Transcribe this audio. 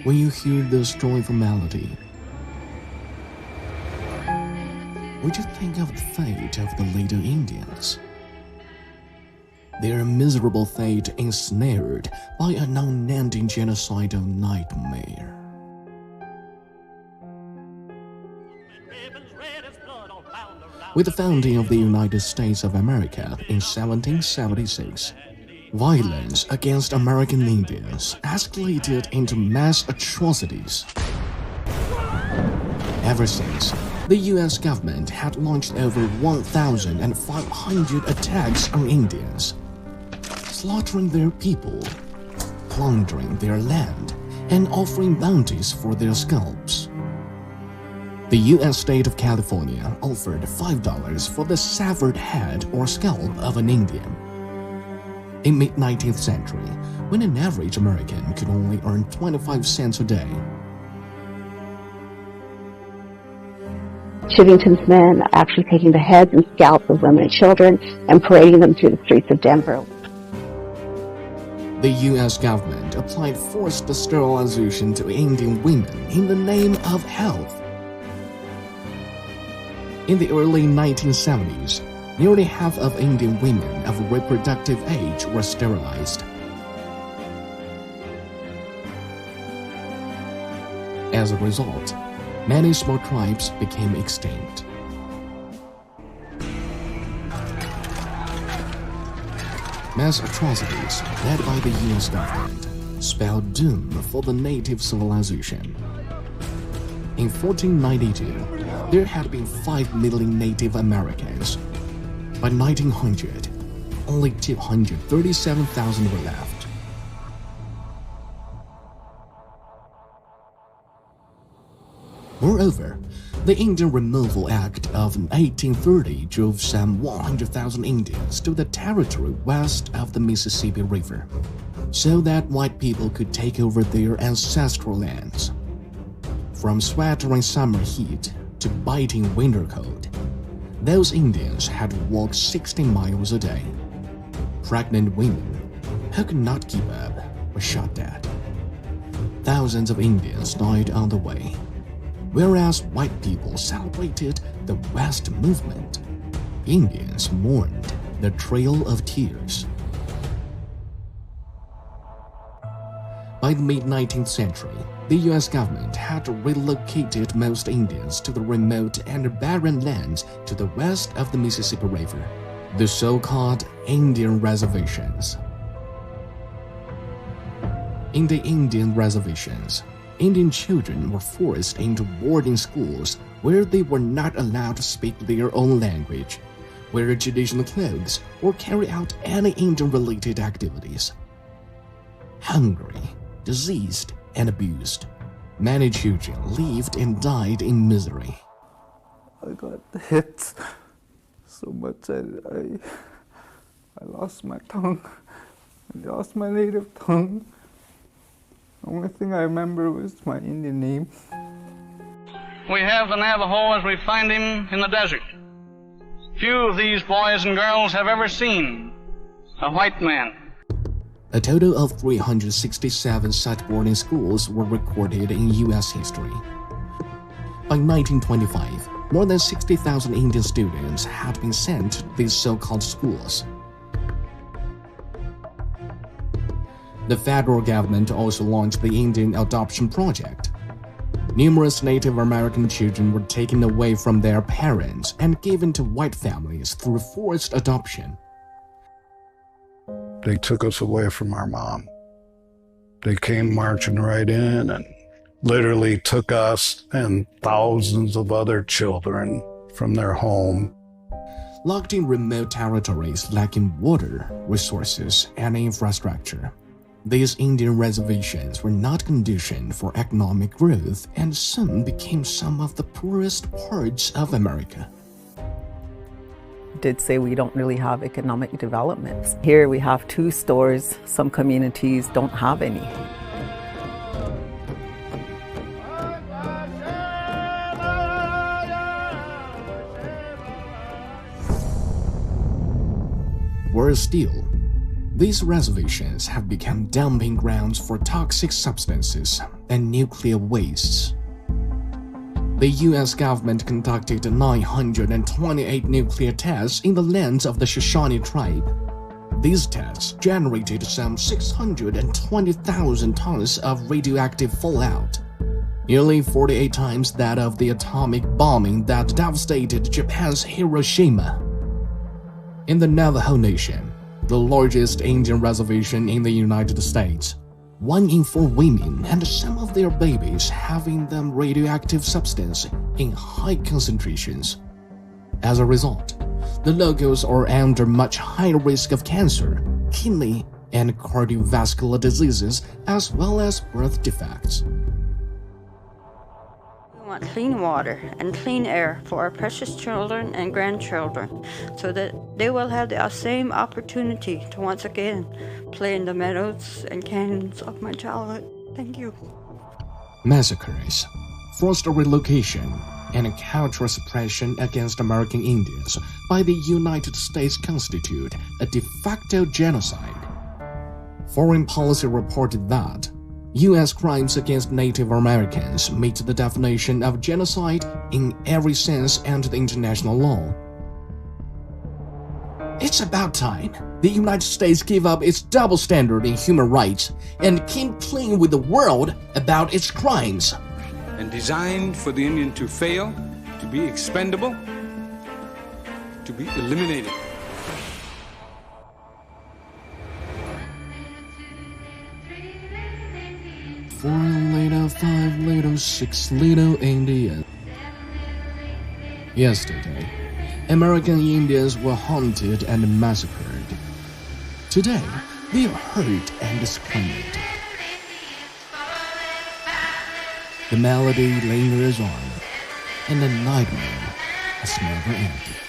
when you hear this joyful melody? Would you think of the fate of the little Indians? Their miserable fate ensnared by an unending genocidal nightmare. With the founding of the United States of America in 1776, violence against American Indians escalated into mass atrocities. Ever since, the U.S. government had launched over 1,500 attacks on Indians, slaughtering their people, plundering their land, and offering bounties for their scalps. The U.S. state of California offered $5 for the severed head or scalp of an Indian. In mid-19th century, when an average American could only earn 25 cents a day, Chivington's men actually taking the heads and scalps of women and children and parading them through the streets of Denver. The U.S. government applied forced sterilization to Indian women in the name of health. In the early 1970s, nearly half of Indian women of reproductive age were sterilized. As a result, many small tribes became extinct. Mass atrocities led by the U.S. government spelled doom for the native civilization. In 1492, there had been 5 million Native Americans. By 1900, only 237,000 were left. Moreover, the Indian Removal Act of 1830 drove some 100,000 Indians to the territory west of the Mississippi River, so that white people could take over their ancestral lands. From sweltering summer heat to biting winter cold, those Indians had to walk 60 miles a day. Pregnant women who could not keep up were shot dead. Thousands of Indians died on the way. Whereas white people celebrated the West Movement, Indians mourned the Trail of Tears. By the mid-19th century, the U.S. government had relocated most Indians to the remote and barren lands to the west of the Mississippi River, the so-called Indian reservations. In the Indian reservations, Indian children were forced into boarding schools where they were not allowed to speak their own language, wear traditional clothes, or carry out any Indian-related activities. Hungry, diseased, and abused, many children lived and died in misery. I got hit so much I lost my tongue. I lost my native tongue. The only thing I remember was my Indian name. We have the Navajo as we find him in the desert. Few of these boys and girls have ever seen a white man. A total of 367 such boarding schools were recorded in U.S. history. By 1925, more than 60,000 Indian students had been sent to these so-called schools. The federal government also launched the Indian Adoption Project. Numerous Native American children were taken away from their parents and given to white families through forced adoption. They took us away from our mom. They came marching right in and literally took us and thousands of other children from their home. Locked in remote territories lacking water, resources, and infrastructure, these Indian reservations were not conditioned for economic growth and soon became some of the poorest parts of America. Did say we don't really have economic development. Here we have 2 stores, some communities don't have any. Worse still, These reservations have become dumping grounds for toxic substances and nuclear wastes. The US government conducted 928 nuclear tests in the lands of the Shoshone tribe. These tests generated some 620,000 tons of radioactive fallout, nearly 48 times that of the atomic bombing that devastated Japan's Hiroshima. In the Navajo Nation, the largest Indian reservation in the United States, 1 in 4 women and some of their babies have in them radioactive substance in high concentrations. As a result, the locals are under much higher risk of cancer, kidney, and cardiovascular diseases, as well as birth defects. We want clean water and clean air for our precious children and grandchildren so that they will have the same opportunity to once again play in the meadows and canyons of my childhood. Thank you. Massacres, forced relocation, and cultural suppression against American Indians by the United States constitute a de facto genocide. Foreign policy reported that U.S. crimes against Native Americans meet the definition of genocide in every sense under the international law. It's about time the United States give up its double standard in human rights and came clean with the world about its crimes. And designed for the Indian to fail, to be expendable, to be eliminated. Four little, 5 little, 6 little Indians. Yesterday, American Indians were hunted and massacred. Today, they are hurt and discriminated. The melody lingers on, and the nightmare has never ended.